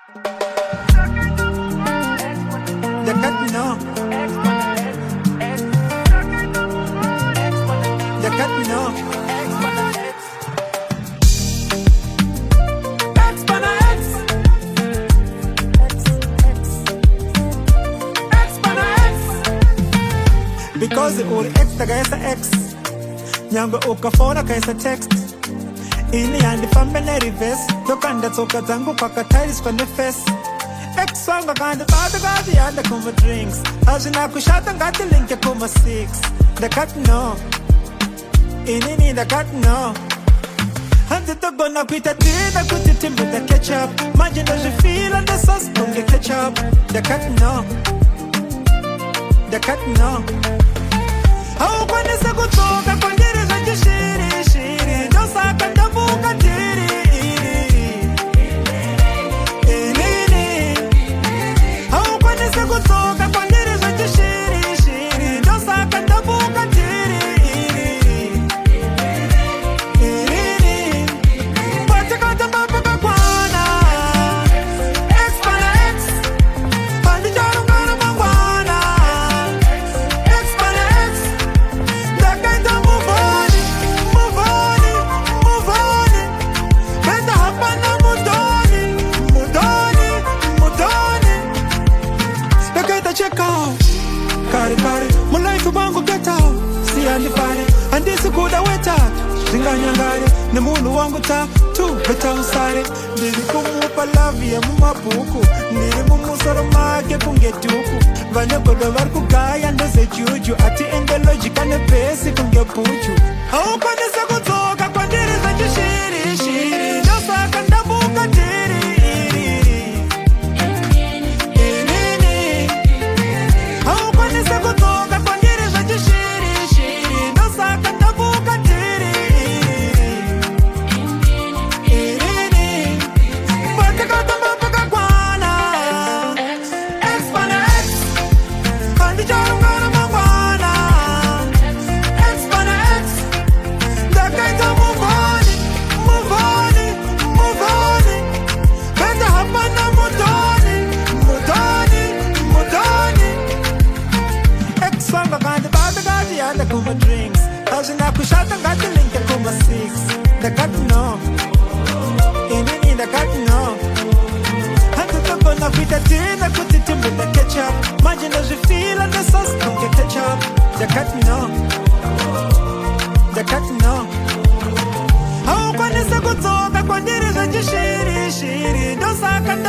They cut me now. They cut me now. Because the old ex tagayesa ex nyangwe ukafona kaisa text ini yandi fambe ne reverse tokanda tsoka zangu pakatiles kwa face ex wanga kanda bada gadi yanda kuma drinks azina kushata ngati link ya kuma 6 the cut no ini the cut no handi to gonna pita tina kutitimba the ketchup imagine as you feel on the sauce kunge ketchup the cut no the cut no. How can you say good talk? I can't get it like shiri. Just like a double catiri. How can you say good talk? I can't get it like shiri. Just like a double catiri. But you got the mapa kakwana. X Pana X. Pandi jaro ngana mangwana. X Pana X. Check out, kari, my life bango get out. See andi pare, andi sikuda weta. Zinganyangare, ne mulu wangu ta tu beta usare. Ndiri kumupa lavi ya mumapuku, ndiri mumusoro make kungetuku. Vanya koda varku kaya ndeze juju, ati ende logica ne pesi kungepuju. Au kwa nisa kutoka kwa ndiri za jishiri, nasa kandabuka tiri. Kuma drinks, azina kushata ngati link ya kuma 6. The cut no, ini the cut no. Hatu toko na pita tina kutitimba the ketchup. Imagine as you feel on the sauce, don't get ketchup. The cut no, the cut no. How can you say good talk? I can't get it like shiri. Don't say I can't